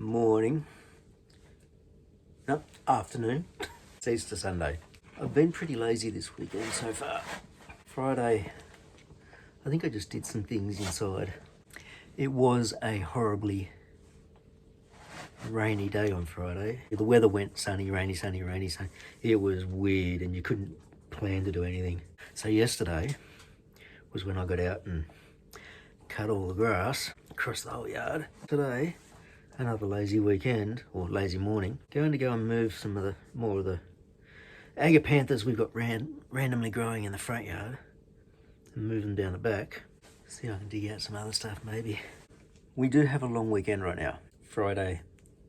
morning, no, afternoon. It's Easter Sunday. I've been pretty lazy this weekend so far. Friday, I think I just did some things inside. It was a horribly rainy day on Friday. The weather went sunny, rainy, sunny, rainy, sunny. It was weird and you couldn't plan to do anything. So yesterday was when I got out and cut all the grass across the whole yard. Today, another lazy weekend, or lazy morning. Going to go and move some of the more of the agapanthus we've got randomly growing in the front yard and move them down the back. See if I can dig out some other stuff maybe. We do have a long weekend right now. Friday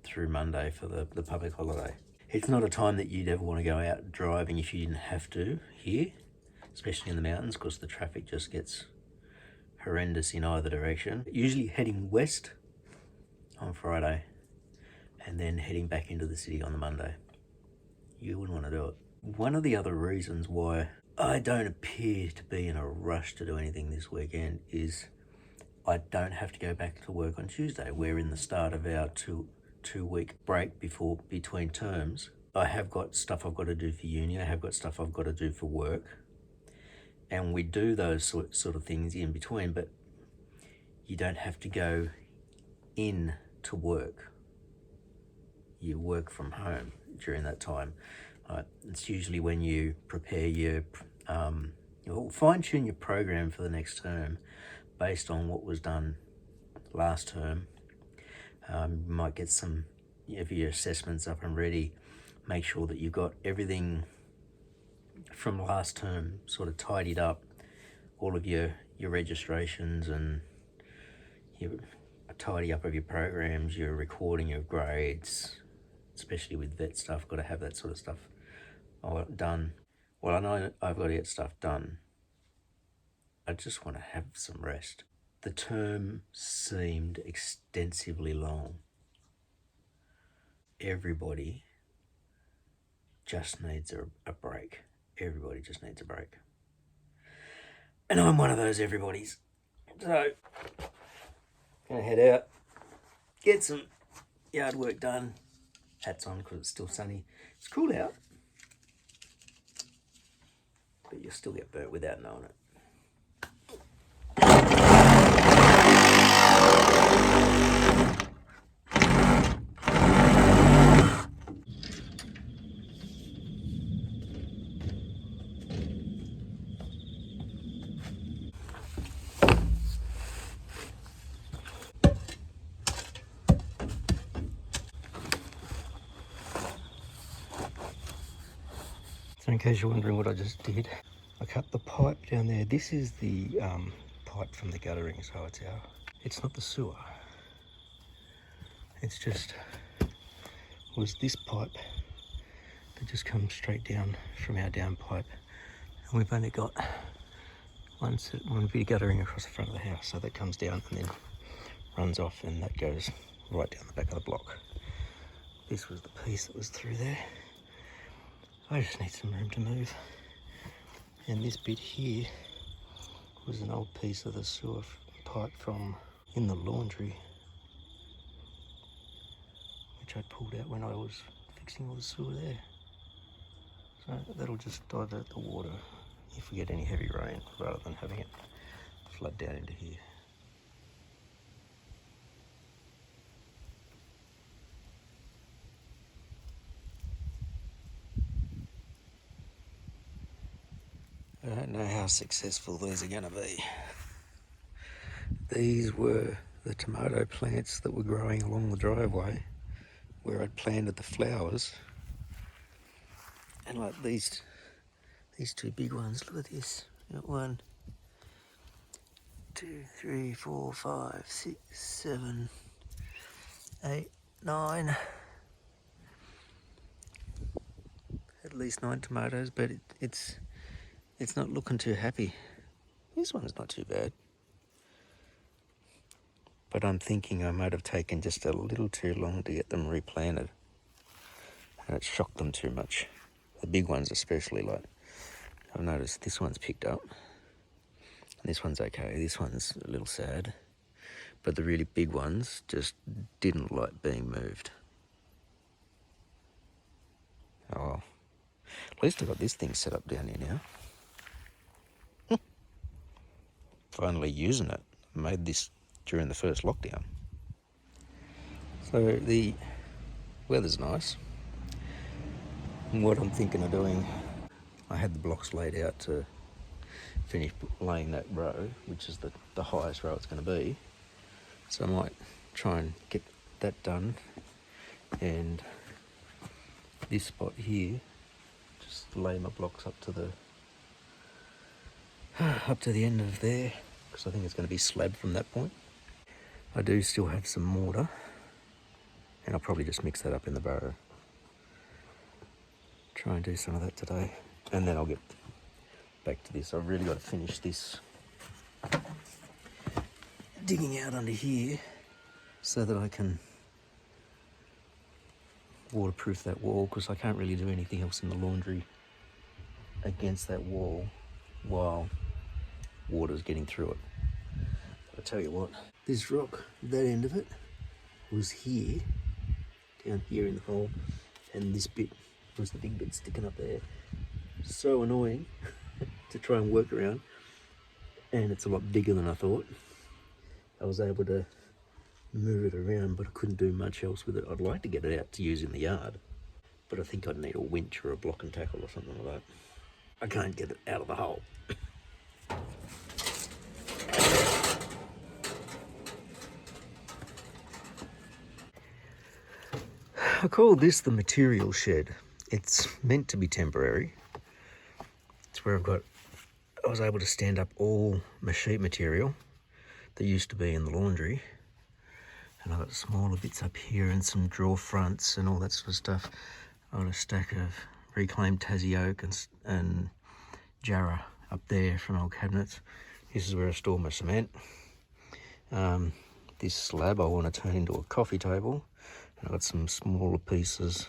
through Monday for the public holiday. It's not a time that you'd ever want to go out driving if you didn't have to here, especially in the mountains, because the traffic just gets horrendous in either direction. Usually heading west on Friday and then heading back into the city on the Monday. You wouldn't want to do it. One of the other reasons why I don't appear to be in a rush to do anything this weekend is I don't have to go back to work on Tuesday. We're in the start of our two-week break between terms. I have got stuff I've got to do for uni. I have got stuff I've got to do for work. And we do those sort of things in between, but you don't have to go in to work. You work from home during that time. It's usually when you prepare your, you'll fine-tune your program for the next term based on what was done last term. You might get some of your assessments up and ready. Make sure that you've got everything from last term sort of tidied up, all of your registrations and your tidy up of your programs, your recording of grades, especially with vet stuff. Got to have that sort of stuff done. Well, I know I've got to get stuff done. I just want to have some rest. The term seemed extensively long. Everybody just needs a break. Everybody just needs a break. And I'm one of those everybody's. So, gonna head out, get some yard work done. Hats on because it's still sunny. It's cool out, but you'll still get burnt without knowing it. So in case you're wondering what I just did, I cut the pipe down there. This is the pipe from the guttering, so it's not the sewer. It's just was this pipe that just comes straight down from our downpipe, and we've only got one bit of guttering across the front of the house, so that comes down and then runs off, and that goes right down the back of the block. This was the piece that was through there. I just need some room to move. And this bit here was an old piece of the sewer pipe from in the laundry, which I pulled out when I was fixing all the sewer there. So that'll just divert the water if we get any heavy rain, rather than having it flood down into here. I don't know how successful these are going to be. These were the tomato plants that were growing along the driveway where I'd planted the flowers. And like these two big ones, look at this. Got 1, 2, 3, 4, 5, 6, 7, 8, 9. At least 9 tomatoes, but it's not looking too happy. This one's not too bad. But I'm thinking I might have taken just a little too long to get them replanted. And it shocked them too much. The big ones especially, like, I've noticed this one's picked up. And this one's okay. This one's a little sad. but the really big ones just didn't like being moved. Oh well. At least I got this thing set up down here now. Finally using it. I made this during the first lockdown. So the weather's nice. And what I'm thinking of doing, I had the blocks laid out to finish laying that row, which is the highest row it's going to be. So I might try and get that done, and this spot here, just lay my blocks up to the end of there, because I think it's going to be slab from that point. I do still have some mortar, and I'll probably just mix that up in the barrow. Try and do some of that today, and then I'll get back to this. I've really got to finish this digging out under here so that I can waterproof that wall, because I can't really do anything else in the laundry against that wall while water's getting through it. But I tell you what, this rock, that end of it, was here, down here in the hole, and this bit was the big bit sticking up there. So annoying to try and work around, and it's a lot bigger than I thought. I was able to move it around, but I couldn't do much else with it. I'd like to get it out to use in the yard, but I think I'd need a winch or a block and tackle or something like that. I can't get it out of the hole. I call this the material shed. It's meant to be temporary. It's where I was able to stand up all my sheet material that used to be in the laundry. And I've got smaller bits up here and some drawer fronts and all that sort of stuff. I've got a stack of reclaimed Tassie oak and Jarrah up there from old cabinets. This is where I store my cement. This slab I want to turn into a coffee table. And I've got some smaller pieces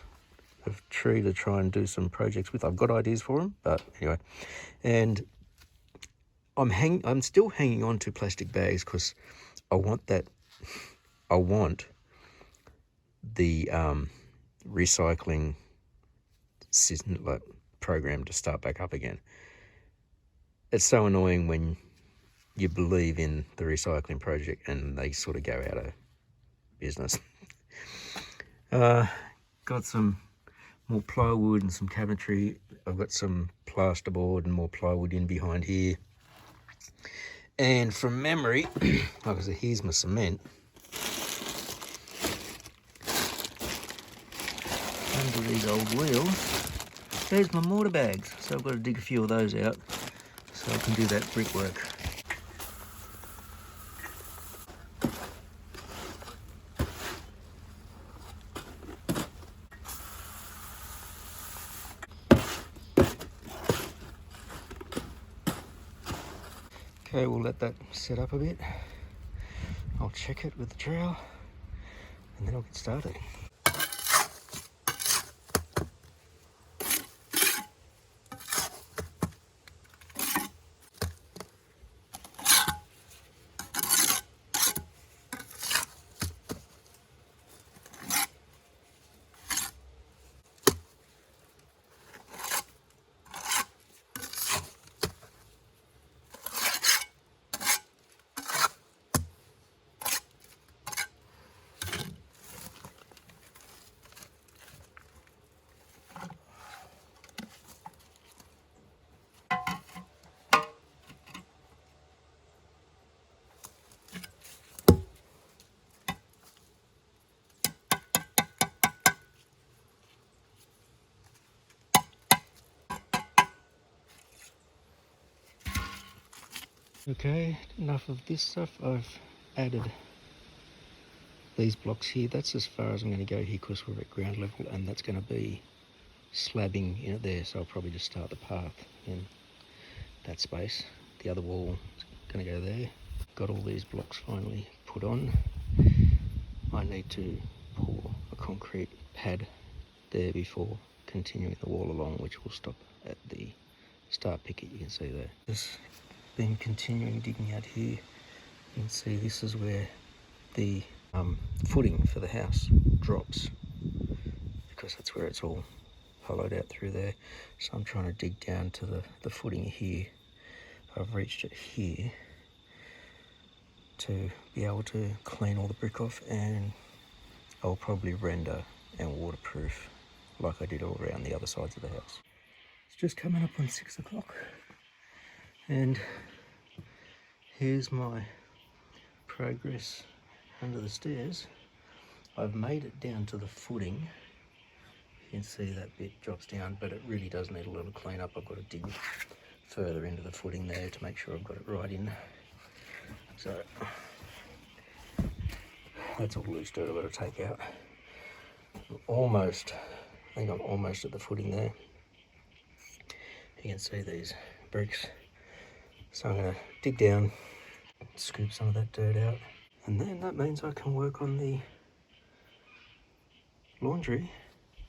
of tree to try and do some projects with. I've got ideas for them, but anyway. And I'm still hanging on to plastic bags because I want the recycling system, program to start back up again. It's so annoying when you believe in the recycling project and they sort of go out of business. Got some more plywood and some cabinetry. I've got some plasterboard and more plywood in behind here. And from memory, like I said, here's my cement. Under these old wheels, there's my mortar bags. So I've got to dig a few of those out so I can do that brickwork. Okay, we'll let that set up a bit. I'll check it with the trowel and then I'll get started. Okay, enough of this stuff. I've added these blocks here. That's as far as I'm going to go here because we're at ground level, and that's going to be slabbing in it there, so I'll probably just start the path in that space. The other wall is going to go there. Got all these blocks finally put on. I need to pour a concrete pad there before continuing the wall along, which will stop at the start picket you can see there. Just been continuing digging out here. You can see this is where the footing for the house drops, because that's where it's all hollowed out through there. So I'm trying to dig down to the footing here. I've reached it here to be able to clean all the brick off, and I'll probably render and waterproof like I did all around the other sides of the house. It's just coming up on 6 o'clock, and here's my progress under the stairs. I've made it down to the footing. You can see that bit drops down, but it really does need a little clean up. I've got to dig further into the footing there to make sure I've got it right in. So that's all loose dirt I've got to take out. I think I'm almost at the footing there. You can see these bricks. So I'm going to dig down, scoop some of that dirt out, and then that means I can work on the laundry,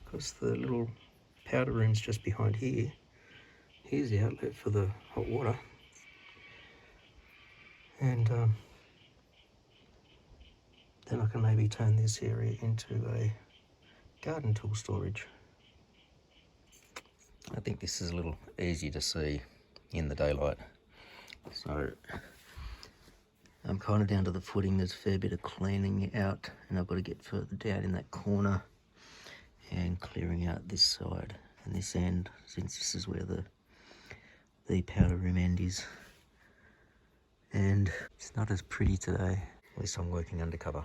because the little powder room's just behind here. Here's the outlet for the hot water, and then I can maybe turn this area into a garden tool storage. I think this is a little easy to see in the daylight. So I'm kind of down to the footing. There's a fair bit of cleaning out, and I've got to get further down in that corner and clearing out this side and this end, since this is where the powder room end is. And it's not as pretty today. At least I'm working undercover.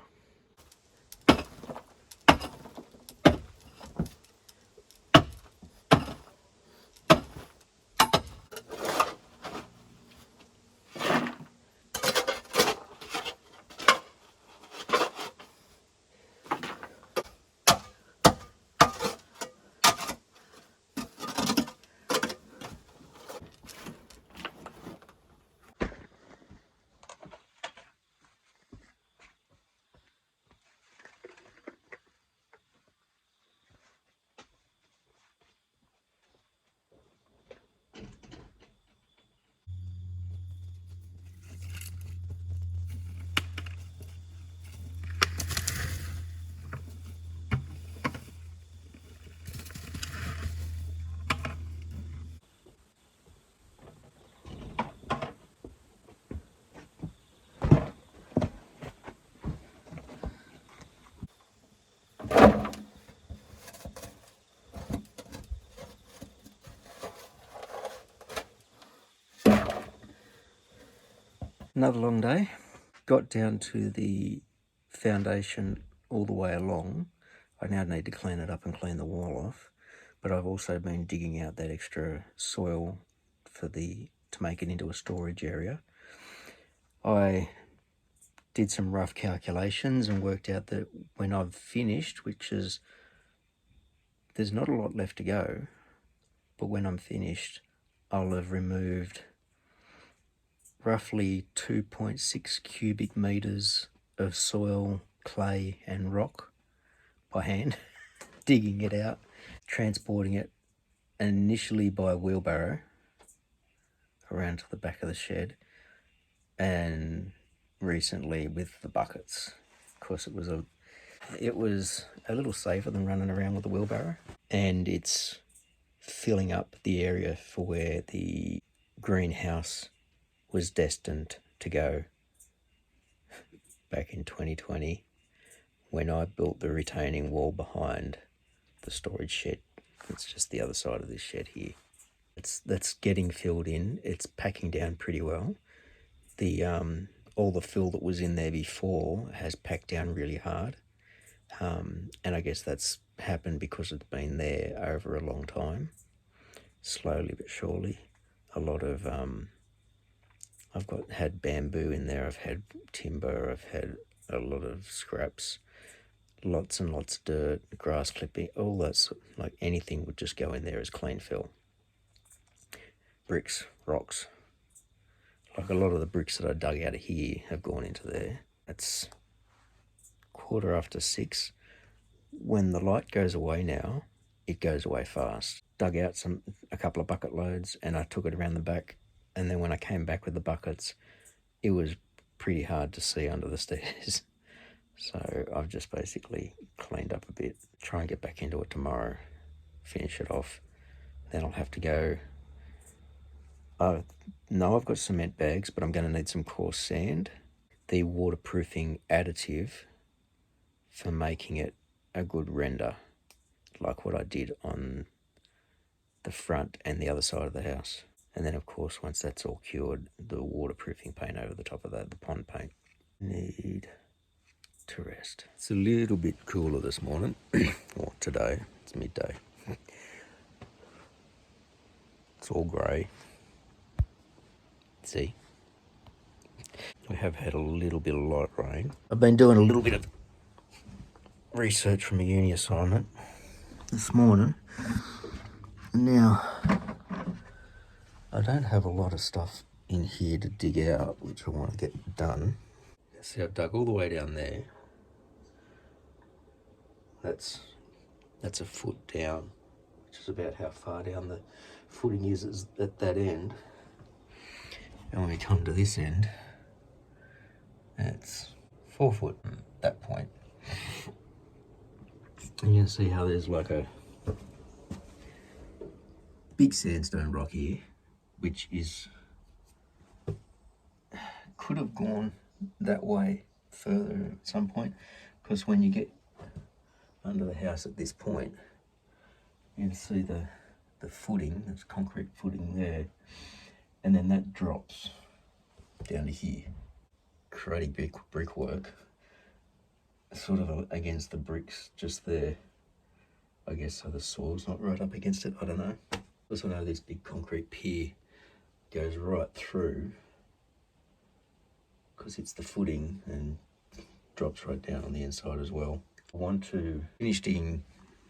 Another long day. Got down to the foundation all the way along. I now need to clean it up and clean the wall off, but I've also been digging out that extra soil to make it into a storage area. I did some rough calculations and worked out that when I've finished, there's not a lot left to go, but when I'm finished, I'll have removed roughly 2.6 cubic meters of soil, clay and rock by hand, digging it out, transporting it initially by wheelbarrow around to the back of the shed, and recently with the buckets. Of course, it was a little safer than running around with a wheelbarrow, and it's filling up the area for where the greenhouse was destined to go back in 2020 when I built the retaining wall behind the storage shed. It's just the other side of this shed here. That's getting filled in. It's packing down pretty well. All the fill that was in there before has packed down really hard, and I guess that's happened because it's been there over a long time, slowly but surely. A lot of I've had bamboo in there, I've had timber, I've had a lot of scraps, lots and lots of dirt, grass clipping, all that, like anything would just go in there as clean fill. Bricks, rocks. Like a lot of the bricks that I dug out of here have gone into there. It's 6:15. When the light goes away now, it goes away fast. Dug out a couple of bucket loads, and I took it around the back, and then when I came back with the buckets, it was pretty hard to see under the stairs. So I've just basically cleaned up a bit, try and get back into it tomorrow, finish it off. Then I'll have to go. I know I've got cement bags, but I'm going to need some coarse sand. The waterproofing additive for making it a good render, like what I did on the front and the other side of the house. And then, of course, once that's all cured, the waterproofing paint over the top of that, the pond paint. Need to rest. It's a little bit cooler this morning, or today. It's midday. It's all grey. See? We have had a little bit of light rain. I've been doing a little bit of research from a uni assignment this morning. Now, I don't have a lot of stuff in here to dig out, which I want to get done. See, I've dug all the way down there. That's a foot down, which is about how far down the footing is at that end. And when we come to this end, it's 4 foot at that point. And you can see how there's like a big sandstone rock here, which could have gone that way further at some point, because when you get under the house at this point, you can see the footing, there's concrete footing there, and then that drops down to here. Karate brickwork, sort of against the bricks just there, I guess, so the soil's not right up against it. I don't know. Also know this big concrete pier goes right through, because it's the footing, and drops right down on the inside as well. I want to finish digging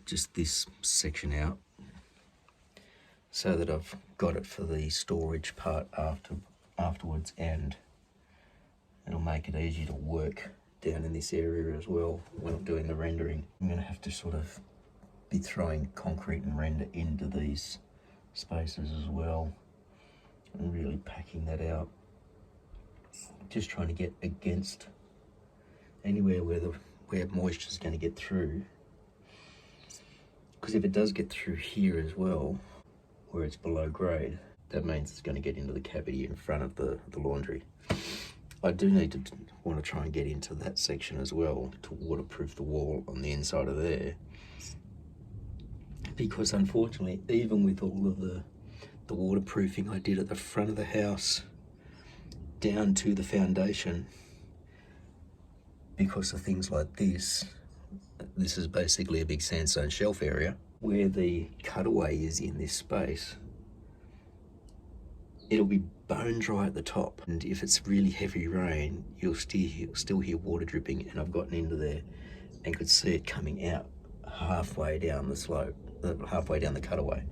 just this section out so that I've got it for the storage part afterwards, and it'll make it easier to work down in this area as well when I'm doing the rendering. I'm going to have to sort of be throwing concrete and render into these spaces as well, and really packing that out. Just trying to get against anywhere where moisture is going to get through, because if it does get through here as well, where it's below grade, that means it's going to get into the cavity in front of the laundry. I do want to try and get into that section as well to waterproof the wall on the inside of there, because unfortunately, even with all of the waterproofing I did at the front of the house down to the foundation, because of things like this is basically a big sandstone shelf area where the cutaway is in this space. It'll be bone dry at the top, and if it's really heavy rain, you'll still hear water dripping, and I've gotten into there and could see it coming out halfway down the slope, halfway down the cutaway.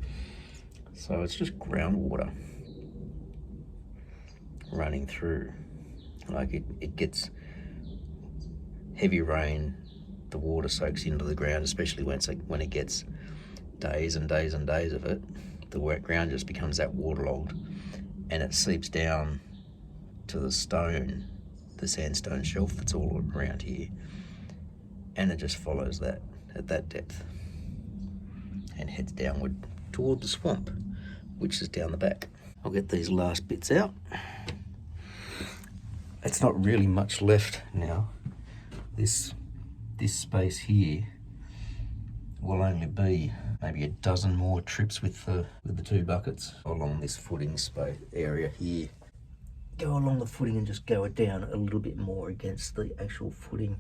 So it's just groundwater running through. Like it gets heavy rain, the water soaks into the ground, especially when it gets days and days and days of it. The wet ground just becomes that waterlogged, and it seeps down to the sandstone shelf that's all around here, and it just follows that at that depth and heads downward toward the swamp, which is down the back. I'll get these last bits out. It's not really much left now. This space here will only be maybe a dozen more trips with the 2 buckets along this footing space area here. Go along the footing and just go it down a little bit more against the actual footing,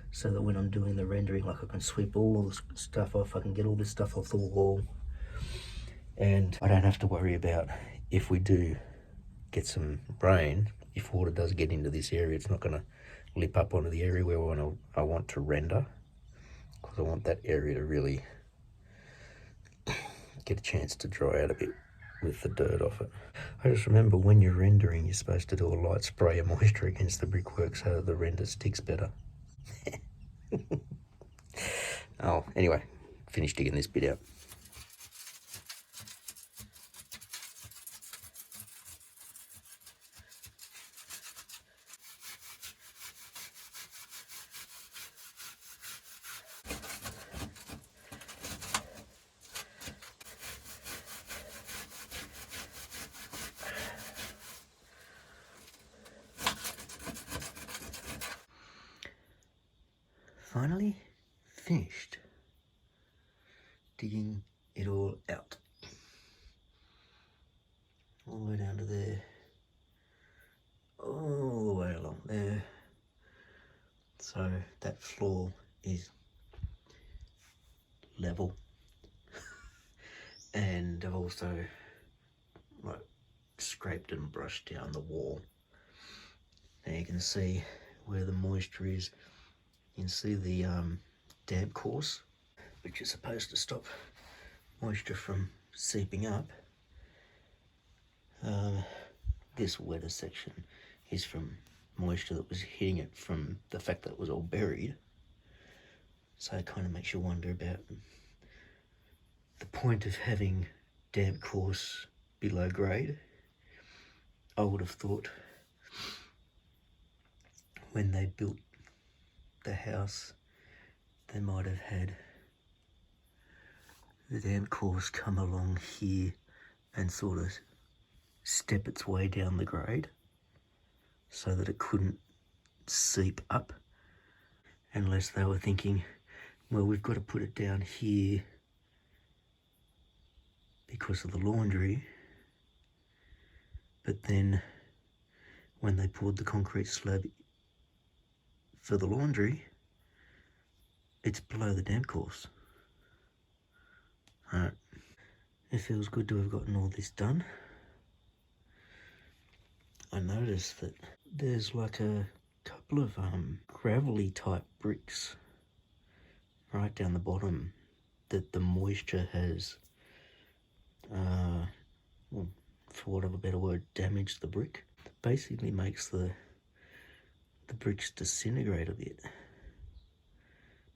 so that when I'm doing the rendering, like, I can sweep all this stuff off, I can get all this stuff off the wall, and I don't have to worry about, if we do get some rain, if water does get into this area, it's not going to lip up onto the area where I want to render, because I want that area to really get a chance to dry out a bit with the dirt off it. I just remember, when you're rendering, you're supposed to do a light spray of moisture against the brickwork so that the render sticks better. Oh, anyway, finished digging this bit out. finally finished digging it all out. All the way down to there. All the way along there. So that floor is level. And I've also like scraped and brushed down the wall. Now you can see where the moisture is. You can see the damp course, which is supposed to stop moisture from seeping up. This wetter section is from moisture that was hitting it from the fact that it was all buried. So it kind of makes you wonder about the point of having damp course below grade. I would have thought when they built the house, they might have had the damp course come along here and sort of step its way down the grade so that it couldn't seep up, unless they were thinking, well, we've got to put it down here because of the laundry, but then when they poured the concrete slab for the laundry, it's below the damp course. Alright, it feels good to have gotten all this done. I noticed that there's like a couple of gravelly type bricks right down the bottom that the moisture has, well, for want of a better word, damaged the brick. Basically makes the bricks disintegrate a bit.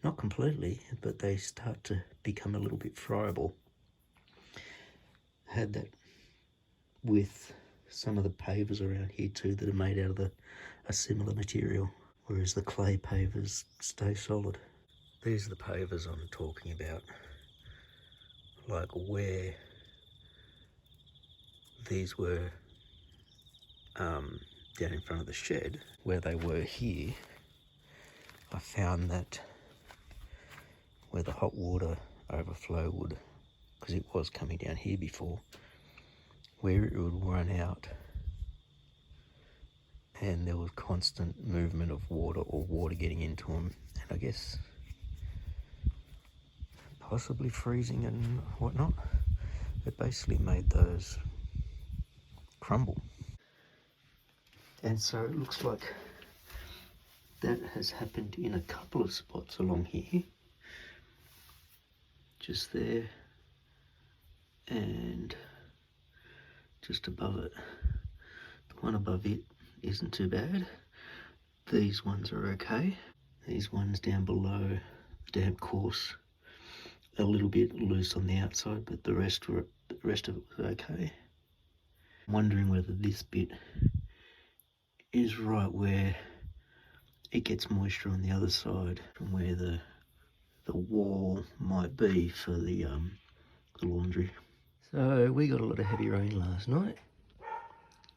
Not completely, but they start to become a little bit friable. Had that with some of the pavers around here too that are made out of a similar material, whereas the clay pavers stay solid. These are the pavers I'm talking about, like where these were down in front of the shed, where they were here. I found that where the hot water overflow would, because it was coming down here before, where it would run out and there was constant movement of water or water getting into them, and I guess possibly freezing and whatnot, it basically made those crumble. And so it looks like that has happened in a couple of spots along here, just there and just above it. The one above it isn't too bad. These ones are okay. These ones down below the damp course, a little bit loose on the outside, but the rest of it was okay. I'm wondering whether this bit is right where it gets moisture on the other side, from where the wall might be for the laundry. So we got a lot of heavy rain last night,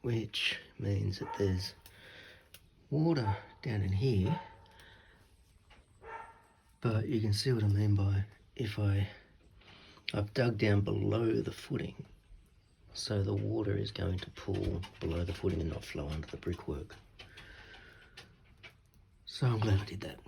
which means that there's water down in here, but you can see what I mean by if I've dug down below the footing, so the water is going to pool below the footing and not flow under the brickwork. So I'm glad I did that.